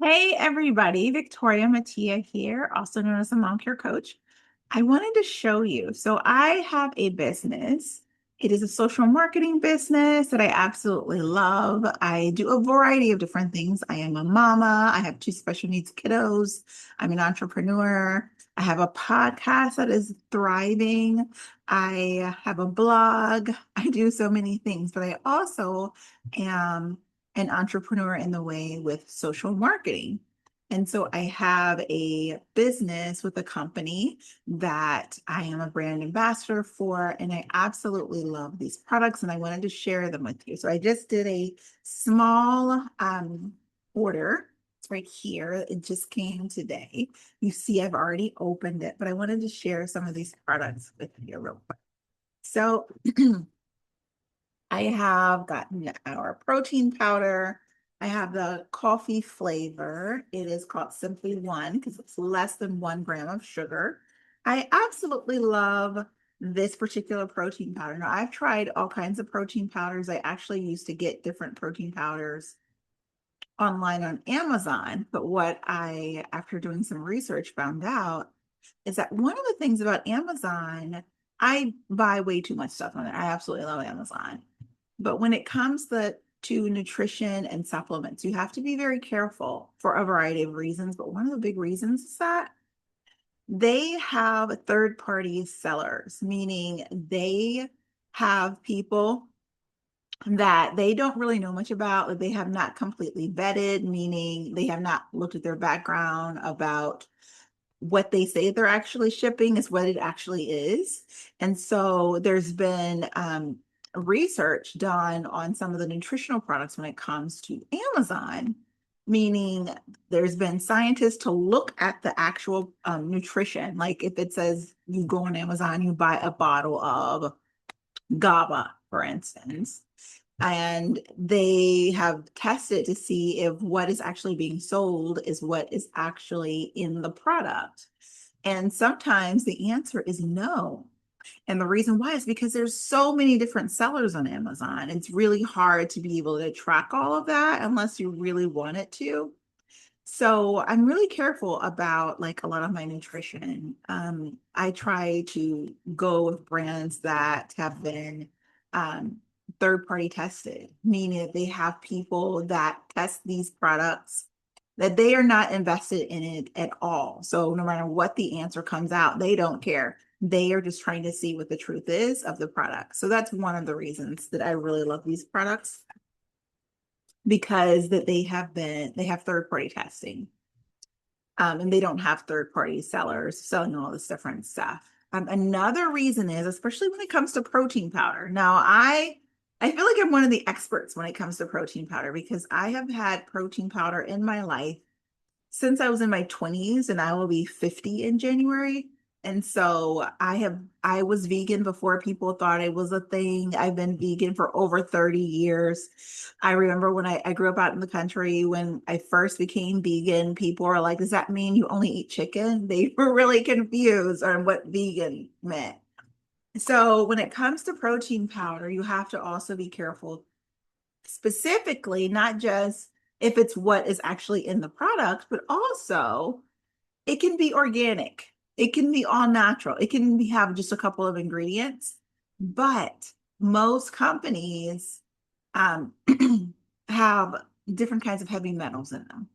Hey everybody, Victoria.matea here, also known as a mom care coach. I wanted to show you. So I have a business. It is a social marketing business that I absolutely love. I do a variety of different things. I am a mama. I have two special needs kiddos. I'm an entrepreneur. I have a podcast that is thriving. I have a blog. I do so many things, but I also am an entrepreneur in the way with social marketing. And so I have a business with a company that I am a brand ambassador for, and I absolutely love these products and I wanted to share them with you. So I just did a small order. It's right here. It just came today. You see, I've already opened it, but I wanted to share some of these products with you real quick. So I have gotten our protein powder. I have the coffee flavor. It is called Simply One because it's less than 1 gram of sugar. I absolutely love this particular protein powder. Now, I've tried all kinds of protein powders. I actually used to get different protein powders online on Amazon. But what I, after doing some research, found out is that one of the things about Amazon, I buy way too much stuff on it. I absolutely love Amazon. But when it comes to nutrition and supplements, you have to be very careful for a variety of reasons. But one of the big reasons is that they have third-party sellers, meaning they have people that they don't really know much about, that they have not completely vetted, meaning they have not looked at their background about what they say they're actually shipping is what it actually is. And so there's been research done on some of the nutritional products when it comes to Amazon, meaning there's been scientists to look at the actual nutrition. Like if it says you go on Amazon, you buy a bottle of GABA, for instance, and they have tested to see if what is actually being sold is what is actually in the product. And sometimes the answer is no. And the reason why is because there's so many different sellers on Amazon. It's really hard to be able to track all of that unless you really want it to. So I'm really careful about like a lot of my nutrition. I try to go with brands that have been um, third party tested, meaning that they have people that test these products, that they are not invested in it at all. So no matter what the answer comes out, they don't care. They are just trying to see what the truth is of the product. So that's one of the reasons that I really love these products because that they have third party testing. And they don't have third party sellers selling all this different stuff. Another reason is, especially when it comes to protein powder. Now, I feel like I'm one of the experts when it comes to protein powder because I have had protein powder in my life since I was in my 20s and I will be 50 in January. And so I was vegan before people thought it was a thing. I've been vegan for over 30 years. I remember when I grew up out in the country, when I first became vegan, people were like, does that mean you only eat chicken? They were really confused on what vegan meant. So when it comes to protein powder, you have to also be careful specifically, not just if it's what is actually in the product, but also it can be organic. It can be all natural. It can have just a couple of ingredients, but most companies um, have different kinds of heavy metals in them.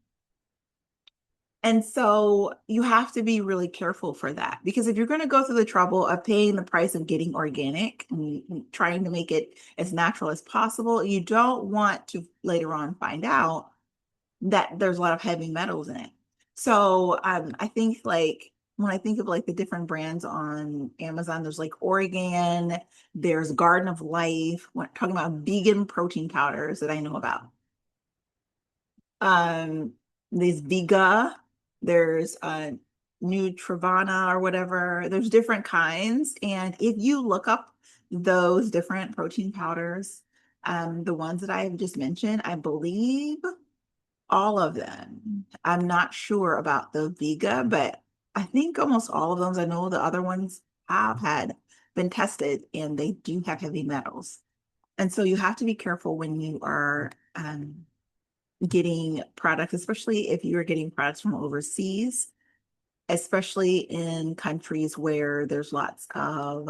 And so you have to be really careful for that because if you're going to go through the trouble of paying the price of getting organic and trying to make it as natural as possible, you don't want to later on find out that there's a lot of heavy metals in it. So I think like when I think of like the different brands on Amazon, there's like Oregon, there's Garden of Life, when talking about vegan protein powders that I know about. Um, there's Viga, there's Nutravana or whatever. There's different kinds. And if you look up those different protein powders, the ones that I have just mentioned, I believe all of them. I'm not sure about the Viga, but I think almost all of them. I know the other ones have had been tested and they do have heavy metals. And so you have to be careful when you are getting products, especially if you're getting products from overseas, especially in countries where there's lots of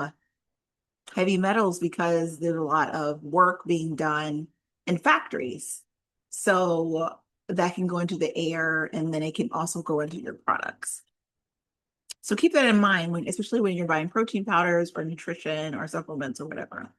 heavy metals because there's a lot of work being done in factories. So that can go into the air and then it can also go into your products. So keep that in mind when, especially when you're buying protein powders or nutrition or supplements or whatever.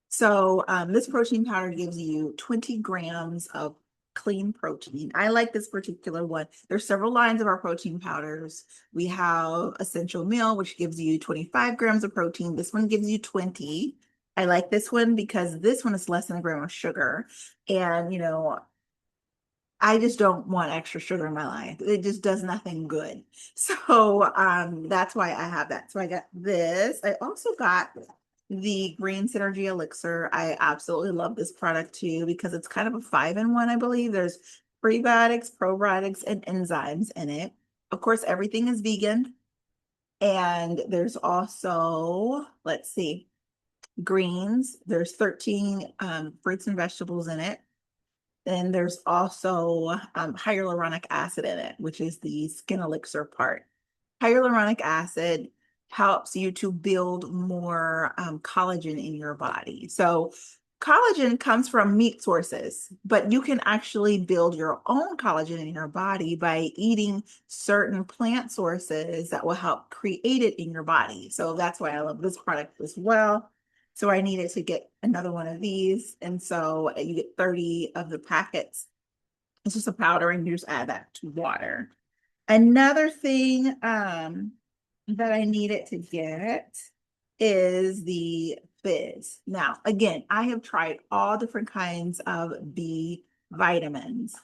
So this protein powder gives you 20 grams of clean protein. I like this particular one. There's several lines of our protein powders. We have Essential Meal, which gives you 25 grams of protein. This one gives you 20. I like this one because this one is less than a gram of sugar. And, I just don't want extra sugar in my life. It just does nothing good. So that's why I have that. So I got this. I also got the Green Synergy Elixir. I absolutely love this product too because it's kind of a 5-in-1, I believe. There's prebiotics, probiotics, and enzymes in it. Of course, everything is vegan. And there's also, let's see, greens. There's 13 fruits and vegetables in it. Then there's also hyaluronic acid in it, which is the skin elixir part. Hyaluronic acid helps you to build more collagen in your body. So collagen comes from meat sources, but you can actually build your own collagen in your body by eating certain plant sources that will help create it in your body. So that's why I love this product as well. So I needed to get another one of these. And so you get 30 of the packets. It's just a powder and you just add that to water. Another thing that I needed to get is the fizz. Now, again, I have tried all different kinds of B vitamins.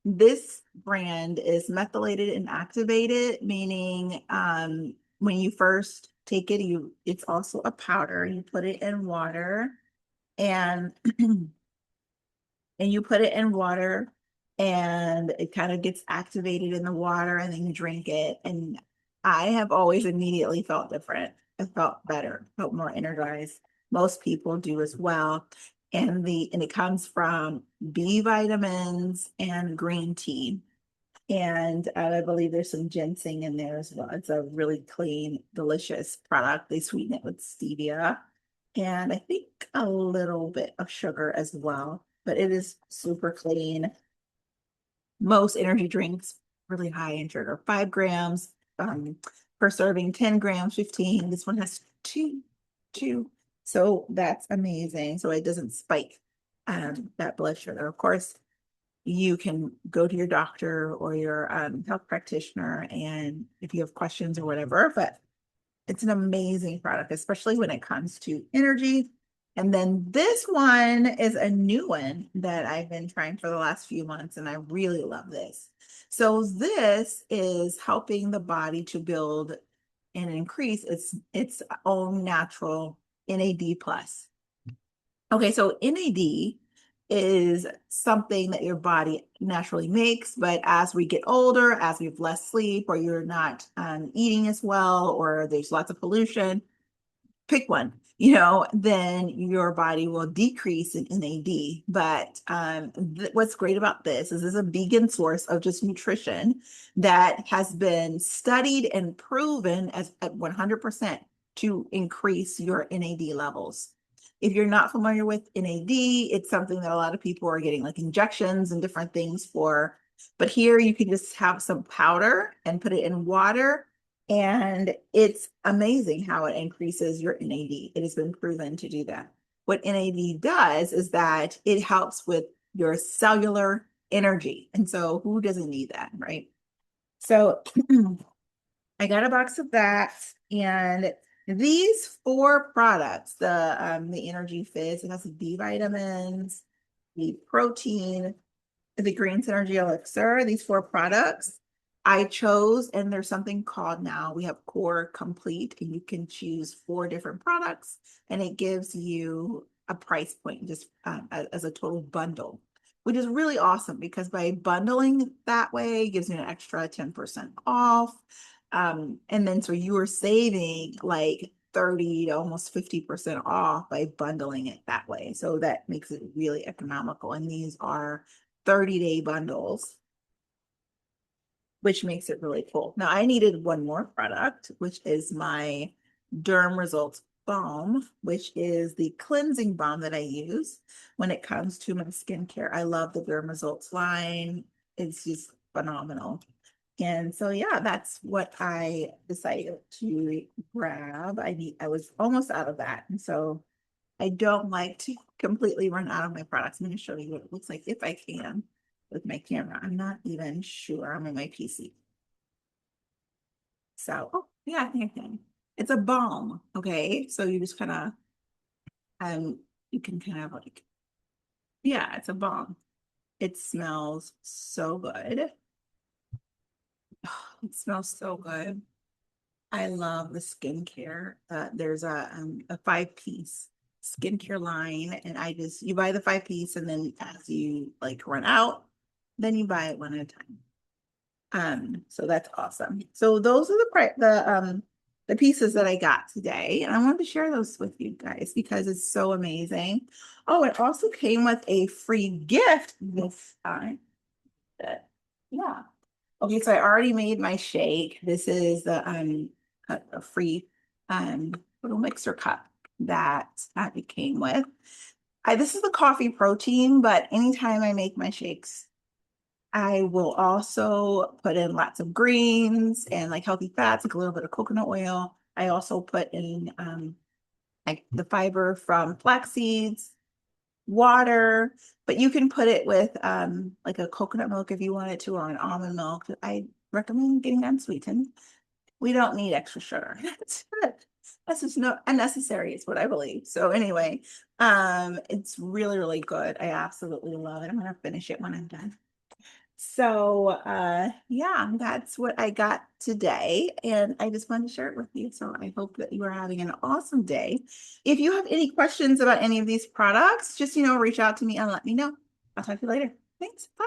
This brand is methylated and activated, meaning when you first take it, it's also a powder. You put it in water and and you put it in water and it kind of gets activated in the water and then you drink it. And I have always immediately felt different. I felt better, felt more energized. Most people do as well. And it comes from B vitamins and green tea. And I believe there's some ginseng in there as well. It's a really clean, delicious product. They sweeten it with stevia and I think a little bit of sugar as well, but it is super clean. Most energy drinks really high in sugar, 5 grams per serving, 10 grams, 15. This one has two. So that's amazing. So it doesn't spike that blood sugar. Of course, you can go to your doctor or your health practitioner and if you have questions or whatever, but it's an amazing product, especially when it comes to energy. And then this one is a new one that I've been trying for the last few months, and I really love this. So this is helping the body to build and increase its own natural NAD plus. Okay, so NAD is something that your body naturally makes, but as we get older, as we have less sleep, or you're not eating as well, or there's lots of pollution, pick one, then your body will decrease in NAD. But what's great about this is a vegan source of just nutrition that has been studied and proven as at 100% to increase your NAD levels. If you're not familiar with NAD, it's something that a lot of people are getting like injections and different things for. But here you can just have some powder and put it in water. And it's amazing how it increases your NAD. It has been proven to do that. What NAD does is that it helps with your cellular energy. And so who doesn't need that, right? So I got a box of that. And these 4 products, the Energy Fizz, it has the B vitamins, the protein, the Green Synergy Elixir, these 4 products I chose, and there's something called now, we have Core Complete, and you can choose 4 different products, and it gives you a price point just as a total bundle, which is really awesome because by bundling that way, it gives you an extra 10% off. And then so you are saving like 30 to almost 50% off by bundling it that way. So that makes it really economical. And these are 30-day bundles, which makes it really cool. Now I needed one more product, which is my Derm Results Balm, which is the cleansing balm that I use when it comes to my skincare. I love the Derm Results line. It's just phenomenal. And so yeah, that's what I decided to grab. I was almost out of that. And so I don't like to completely run out of my products. I'm going to show you what it looks like if I can with my camera. I'm not even sure. I'm on my PC. So, oh, yeah, I think I can. It's a balm, okay? So you just kind of, um, you can kind of like, yeah, it's a balm. It smells so good. It smells so good. I love the skincare. There's a 5-piece skincare line, and I just you buy the 5-piece, and then as you like run out, then you buy it one at a time. So that's awesome. So those are the pieces that I got today, and I wanted to share those with you guys because it's so amazing. Oh, it also came with a free gift this time. Yeah. Okay, so I already made my shake. This is a free little mixer cup that it came with. This is the coffee protein, but anytime I make my shakes, I will also put in lots of greens and like healthy fats, like a little bit of coconut oil. I also put in like the fiber from flax seeds, water, but you can put it with like a coconut milk if you wanted to, or an almond milk. I recommend getting unsweetened. We don't need extra sugar. That's just no unnecessary, is what I believe. So anyway, it's really, really good. I absolutely love it. I'm gonna finish it when I'm done. So yeah, that's what I got today. And I just wanted to share it with you. So I hope that you are having an awesome day. If you have any questions about any of these products, just reach out to me and let me know. I'll talk to you later. Thanks. Bye.